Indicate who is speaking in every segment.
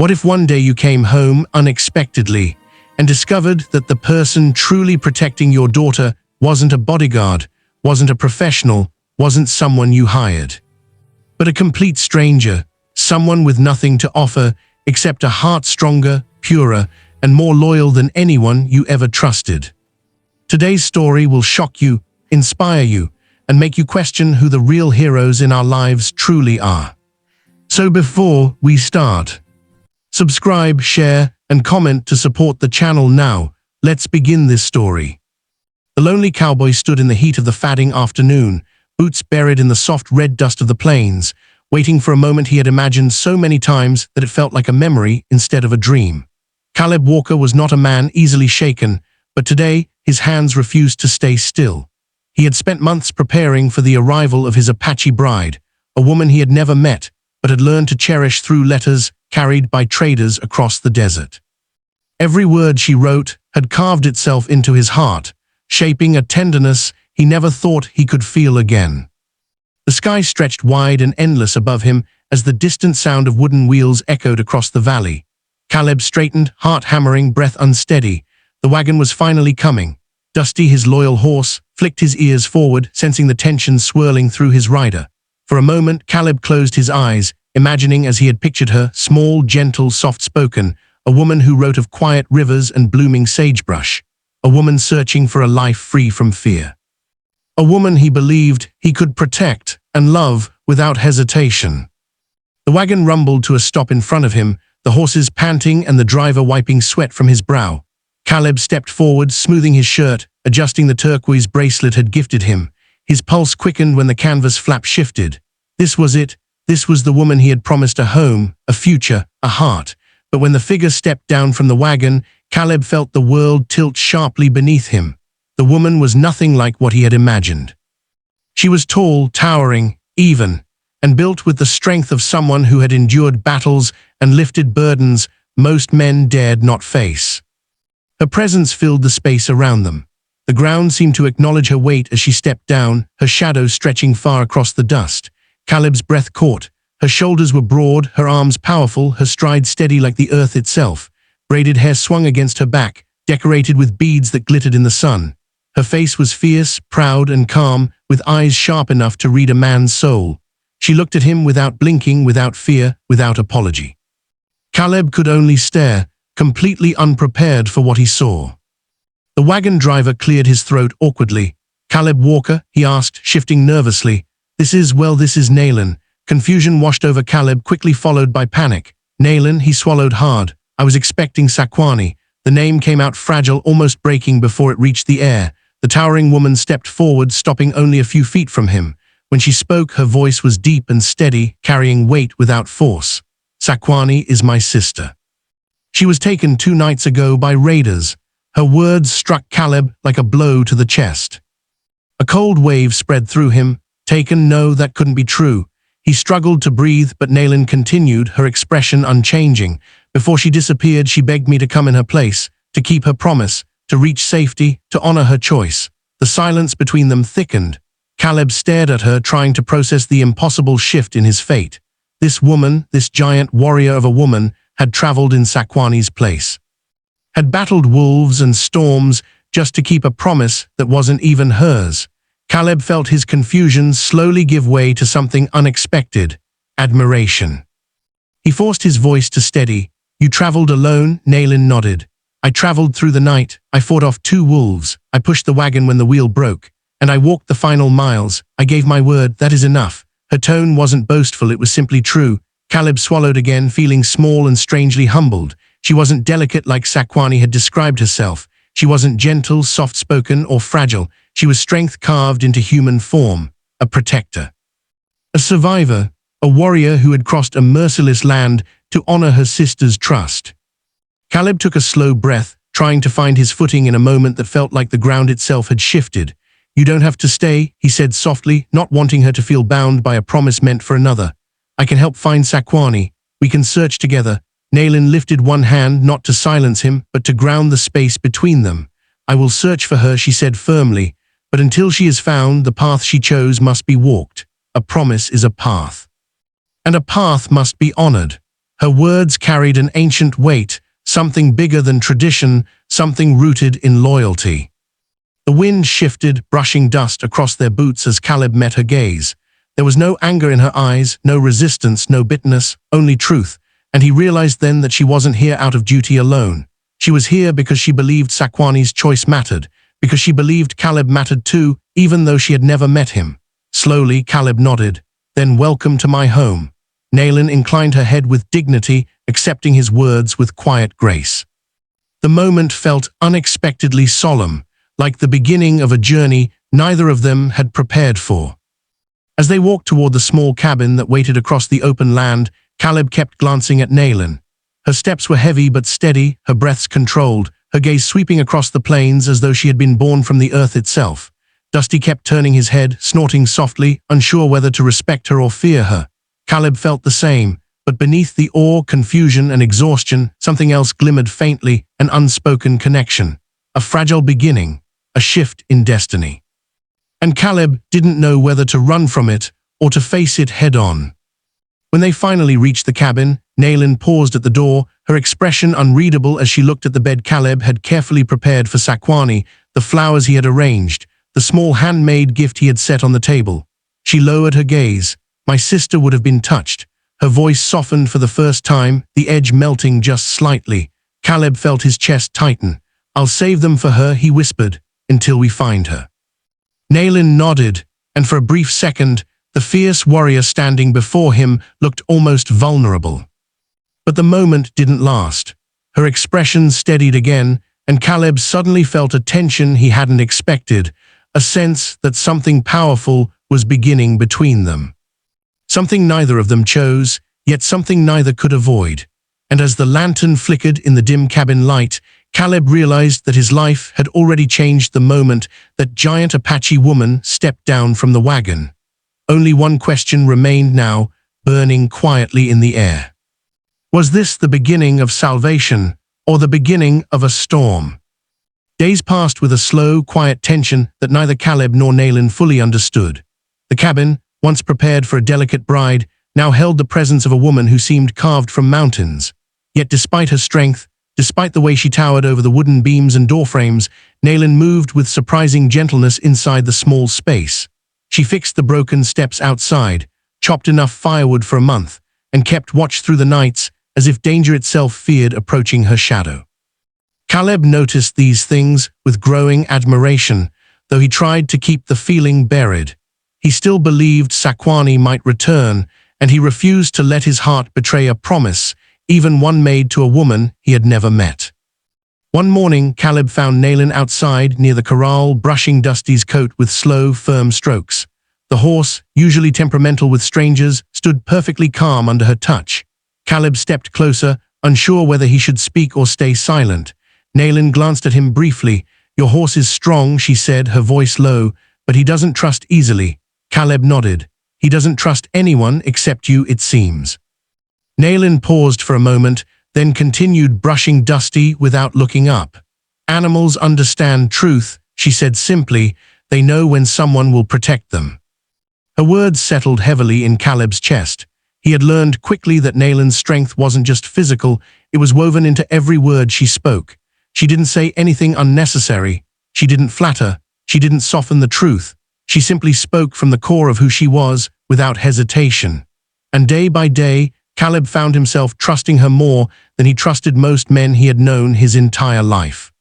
Speaker 1: What if one day you came home unexpectedly and discovered that the person truly protecting your daughter wasn't a bodyguard, wasn't a professional, wasn't someone you hired, but a complete stranger, someone with nothing to offer except a heart stronger, purer, and more loyal than anyone you ever trusted? Today's story will shock you, inspire you, and make you question who the real heroes in our lives truly are. So before we start, subscribe, share, and comment to support the channel now. Let's begin this story. The lonely cowboy stood in the heat of the fading afternoon, boots buried in the soft red dust of the plains, waiting for a moment he had imagined so many times that it felt like a memory instead of a dream. Caleb Walker was not a man easily shaken, but today his hands refused to stay still. He had spent months preparing for the arrival of his Apache bride, a woman he had never met, but had learned to cherish through letters carried by traders across the desert. Every word she wrote had carved itself into his heart, shaping a tenderness he never thought he could feel again. The sky stretched wide and endless above him as the distant sound of wooden wheels echoed across the valley. Caleb straightened, heart hammering, breath unsteady. The wagon was finally coming. Dusty, his loyal horse, flicked his ears forward, sensing the tension swirling through his rider. For a moment, Caleb closed his eyes, imagining as he had pictured her, small, gentle, soft-spoken, a woman who wrote of quiet rivers and blooming sagebrush, a woman searching for a life free from fear. A woman he believed he could protect and love without hesitation. The wagon rumbled to a stop in front of him, the horses panting and the driver wiping sweat from his brow. Caleb stepped forward, smoothing his shirt, adjusting the turquoise bracelet had gifted him. His pulse quickened when the canvas flap shifted. This was it. This was the woman he had promised a home, a future, a heart. But when the figure stepped down from the wagon, Caleb felt the world tilt sharply beneath him. The woman was nothing like what he had imagined. She was tall, towering, even, and built with the strength of someone who had endured battles and lifted burdens most men dared not face. Her presence filled the space around them. The ground seemed to acknowledge her weight as she stepped down, her shadow stretching far across the dust. Caleb's breath caught. Her shoulders were broad, her arms powerful, her stride steady like the earth itself. Braided hair swung against her back, decorated with beads that glittered in the sun. Her face was fierce, proud, and calm, with eyes sharp enough to read a man's soul. She looked at him without blinking, without fear, without apology. Caleb could only stare, completely unprepared for what he saw. The wagon driver cleared his throat awkwardly. "Caleb Walker?" he asked, shifting nervously. This is Nayland." Confusion washed over Caleb, quickly followed by panic. "Nayland," he swallowed hard. "I was expecting Saquani." The name came out fragile, almost breaking before it reached the air. The towering woman stepped forward, stopping only a few feet from him. When she spoke, her voice was deep and steady, carrying weight without force. "Saquani is my sister. She was taken 2 nights ago by raiders." Her words struck Caleb like a blow to the chest. A cold wave spread through him. Taken? No, that couldn't be true. He struggled to breathe, but Nayland continued, her expression unchanging. "Before she disappeared, she begged me to come in her place, to keep her promise, to reach safety, to honor her choice." The silence between them thickened. Caleb stared at her, trying to process the impossible shift in his fate. This woman, this giant warrior of a woman, had traveled in Saquani's place. Had battled wolves and storms just to keep a promise that wasn't even hers. Caleb felt his confusion slowly give way to something unexpected: admiration. He forced his voice to steady. "You traveled alone?" Nayland nodded. "I traveled through the night. I fought off 2 wolves. I pushed the wagon when the wheel broke. And I walked the final miles. I gave my word. That is enough." Her tone wasn't boastful, it was simply true. Caleb swallowed again, feeling small and strangely humbled. She wasn't delicate like Saquani had described herself. She wasn't gentle, soft-spoken, or fragile. She was strength carved into human form, a protector. A survivor, a warrior who had crossed a merciless land to honor her sister's trust. Caleb took a slow breath, trying to find his footing in a moment that felt like the ground itself had shifted. "You don't have to stay," he said softly, not wanting her to feel bound by a promise meant for another. "I can help find Saquani. We can search together." Nayland lifted one hand, not to silence him, but to ground the space between them. "I will search for her," she said firmly, "but until she is found, the path she chose must be walked. A promise is a path. And a path must be honored." Her words carried an ancient weight, something bigger than tradition, something rooted in loyalty. The wind shifted, brushing dust across their boots as Caleb met her gaze. There was no anger in her eyes, no resistance, no bitterness, only truth, and he realized then that she wasn't here out of duty alone. She was here because she believed Sakwani's choice mattered, because she believed Caleb mattered too, even though she had never met him. Slowly, Caleb nodded. Then, welcome to my home. Naylin inclined her head with dignity, accepting his words with quiet grace. The moment felt unexpectedly solemn, like the beginning of a journey neither of them had prepared for. As they walked toward the small cabin that waited across the open land, Caleb kept glancing at Naylin. Her steps were heavy but steady, her breaths controlled, her gaze sweeping across the plains as though she had been born from the earth itself. Dusty kept turning his head, snorting softly, unsure whether to respect her or fear her. Caleb felt the same, but beneath the awe, confusion, and exhaustion, something else glimmered faintly, an unspoken connection. A fragile beginning, a shift in destiny. And Caleb didn't know whether to run from it or to face it head-on. When they finally reached the cabin, Naylin paused at the door, her expression unreadable as she looked at the bed Caleb had carefully prepared for Sakwani, the flowers he had arranged, the small handmade gift he had set on the table. She lowered her gaze. My sister would have been touched. Her voice softened for the first time, the edge melting just slightly. Caleb felt his chest tighten. I'll save them for her, he whispered, until we find her. Naylin nodded, and for a brief second, the fierce warrior standing before him looked almost vulnerable. But the moment didn't last. Her expression steadied again, and Caleb suddenly felt a tension he hadn't expected, a sense that something powerful was beginning between them. Something neither of them chose, yet something neither could avoid. And as the lantern flickered in the dim cabin light, Caleb realized that his life had already changed the moment that giant Apache woman stepped down from the wagon. Only one question remained now, burning quietly in the air. Was this the beginning of salvation, or the beginning of a storm? Days passed with a slow, quiet tension that neither Caleb nor Naylin fully understood. The cabin, once prepared for a delicate bride, now held the presence of a woman who seemed carved from mountains. Yet despite her strength, despite the way she towered over the wooden beams and doorframes, Naylin moved with surprising gentleness inside the small space. She fixed the broken steps outside, chopped enough firewood for a month, and kept watch through the nights as if danger itself feared approaching her shadow. Caleb noticed these things with growing admiration, though he tried to keep the feeling buried. He still believed Sakwani might return, and he refused to let his heart betray a promise, even one made to a woman he had never met. One morning, Caleb found Naylin outside near the corral, brushing Dusty's coat with slow, firm strokes. The horse, usually temperamental with strangers, stood perfectly calm under her touch. Caleb stepped closer, unsure whether he should speak or stay silent. Naylin glanced at him briefly. Your horse is strong, she said, her voice low, but he doesn't trust easily. Caleb nodded. He doesn't trust anyone except you, it seems. Naylin paused for a moment, then continued brushing Dusty without looking up. Animals understand truth, she said simply. They know when someone will protect them. Her words settled heavily in Caleb's chest. He had learned quickly that Naylin's strength wasn't just physical, it was woven into every word she spoke. She didn't say anything unnecessary. She didn't flatter. She didn't soften the truth. She simply spoke from the core of who she was, without hesitation. And day by day, Caleb found himself trusting her more than he trusted most men he had known his entire life.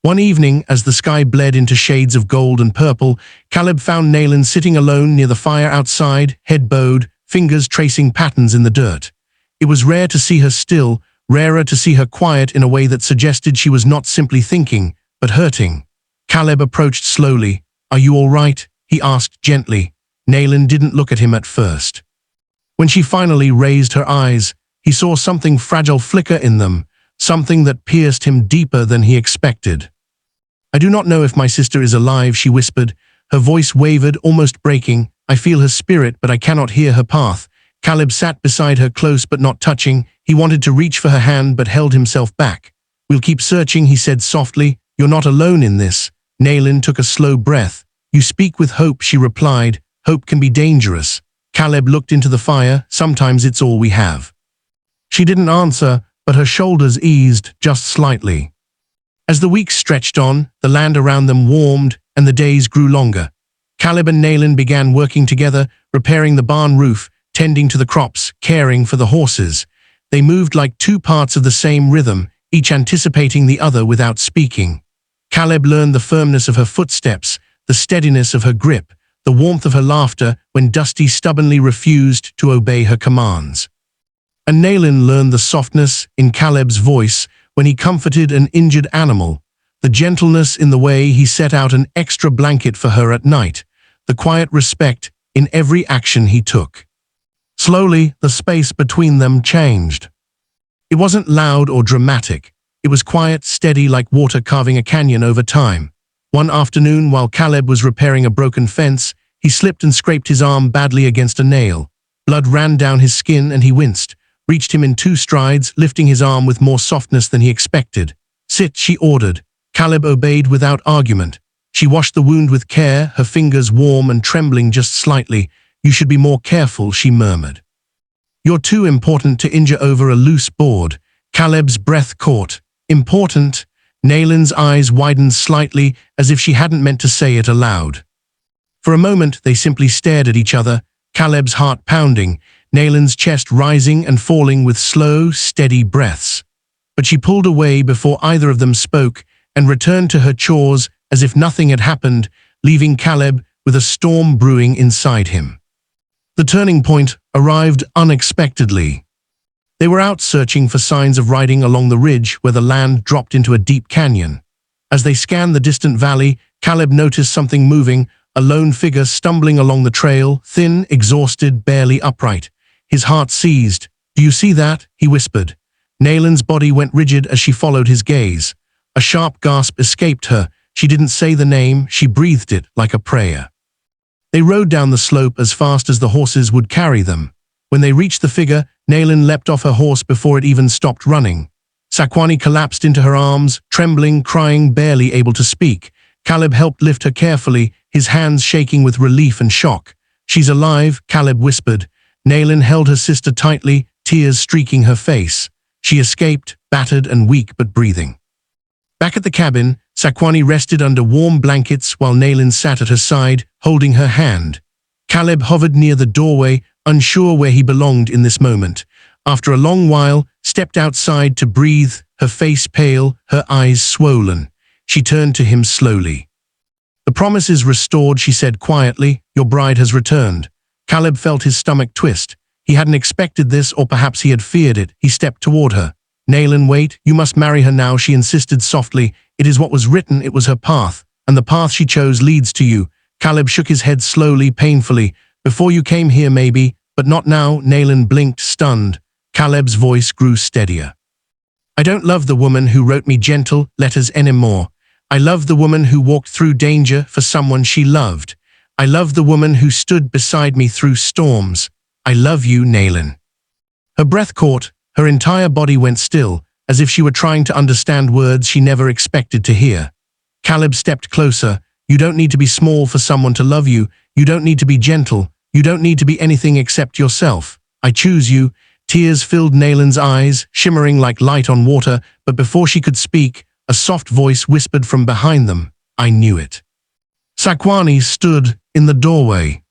Speaker 1: One evening, as the sky bled into shades of gold and purple, Caleb found Naylin sitting alone near the fire outside, head bowed, fingers tracing patterns in the dirt. It was rare to see her still, rarer to see her quiet in a way that suggested she was not simply thinking, but hurting. Caleb approached slowly. Are you all right? He asked gently. Naylin didn't look at him at first. When she finally raised her eyes, he saw something fragile flicker in them, something that pierced him deeper than he expected. I do not know if my sister is alive, she whispered. Her voice wavered, almost breaking. I feel her spirit, but I cannot hear her path. Caleb sat beside her, close but not touching. He wanted to reach for her hand but held himself back. We'll keep searching, he said softly. You're not alone in this. Naylin took a slow breath. You speak with hope, she replied. Hope can be dangerous. Caleb looked into the fire. Sometimes it's all we have. She didn't answer, but her shoulders eased just slightly. As the weeks stretched on, the land around them warmed and the days grew longer. Caleb and Nayland began working together, repairing the barn roof, tending to the crops, caring for the horses. They moved like two parts of the same rhythm, each anticipating the other without speaking. Caleb learned the firmness of her footsteps, the steadiness of her grip, the warmth of her laughter when Dusty stubbornly refused to obey her commands. And Nayland learned the softness in Caleb's voice when he comforted an injured animal, the gentleness in the way he set out an extra blanket for her at night, the quiet respect in every action he took. Slowly, the space between them changed. It wasn't loud or dramatic. It was quiet, steady like water carving a canyon over time. One afternoon, while Caleb was repairing a broken fence, he slipped and scraped his arm badly against a nail. Blood ran down his skin and he winced, reached him in 2 strides, lifting his arm with more softness than he expected. "Sit," she ordered. Caleb obeyed without argument. She washed the wound with care, her fingers warm and trembling just slightly. "You should be more careful," she murmured. "You're too important to injure over a loose board." Caleb's breath caught. "Important?" Nayland's eyes widened slightly, as if she hadn't meant to say it aloud. For a moment, they simply stared at each other, Caleb's heart pounding, Nayland's chest rising and falling with slow, steady breaths. But she pulled away before either of them spoke and returned to her chores as if nothing had happened, leaving Caleb with a storm brewing inside him. The turning point arrived unexpectedly. They were out searching for signs of riding along the ridge where the land dropped into a deep canyon. As they scanned the distant valley, Caleb noticed something moving, a lone figure stumbling along the trail, thin, exhausted, barely upright. His heart seized. "Do you see that?" he whispered. Nayland's body went rigid as she followed his gaze. A sharp gasp escaped her. She didn't say the name, she breathed it like a prayer. They rode down the slope as fast as the horses would carry them. When they reached the figure, Nayland leapt off her horse before it even stopped running. Sakwani collapsed into her arms, trembling, crying, barely able to speak. Caleb helped lift her carefully, his hands shaking with relief and shock. "She's alive," Caleb whispered. Nayland held her sister tightly, tears streaking her face. She escaped, battered and weak but breathing. Back at the cabin, Sakwani rested under warm blankets while Nayland sat at her side, holding her hand. Caleb hovered near the doorway, unsure where he belonged in this moment. After a long while, stepped outside to breathe, her face pale, her eyes swollen. She turned to him slowly. "The promise is restored," she said quietly. "Your bride has returned." Caleb felt his stomach twist. He hadn't expected this, or perhaps he had feared it. He stepped toward her. "Nayland, wait. You must marry her now," she insisted softly. "It is what was written, it was her path, and the path she chose leads to you." Caleb shook his head slowly, painfully. "Before you came here, maybe, but not now." Nayland blinked, stunned. Caleb's voice grew steadier. "I don't love the woman who wrote me gentle letters anymore. I love the woman who walked through danger for someone she loved. I love the woman who stood beside me through storms. I love you, Nayland." Her breath caught, her entire body went still, as if she were trying to understand words she never expected to hear. Caleb stepped closer. "You don't need to be small for someone to love you. You don't need to be gentle. You don't need to be anything except yourself. I choose you." Tears filled Nayland's eyes, shimmering like light on water, but before she could speak, a soft voice whispered from behind them, "I knew it." Sakwani stood in the doorway,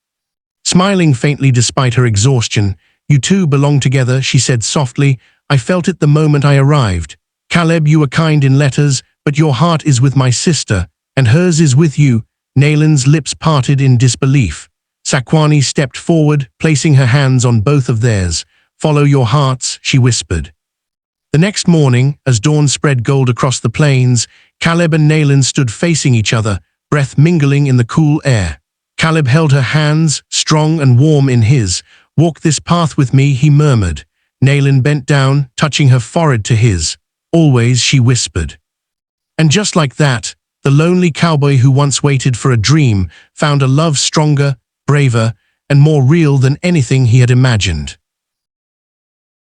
Speaker 1: smiling faintly despite her exhaustion. "You two belong together," she said softly. "I felt it the moment I arrived. Caleb, you were kind in letters, but your heart is with my sister, and hers is with you." Nayland's lips parted in disbelief. Sakwani stepped forward, placing her hands on both of theirs. "Follow your hearts," she whispered. The next morning, as dawn spread gold across the plains, Caleb and Nayland stood facing each other, breath mingling in the cool air. Caleb held her hands, strong and warm in his. "Walk this path with me," he murmured. Nayland bent down, touching her forehead to his. "Always," she whispered. And just like that, the lonely cowboy who once waited for a dream found a love stronger, braver, and more real than anything he had imagined.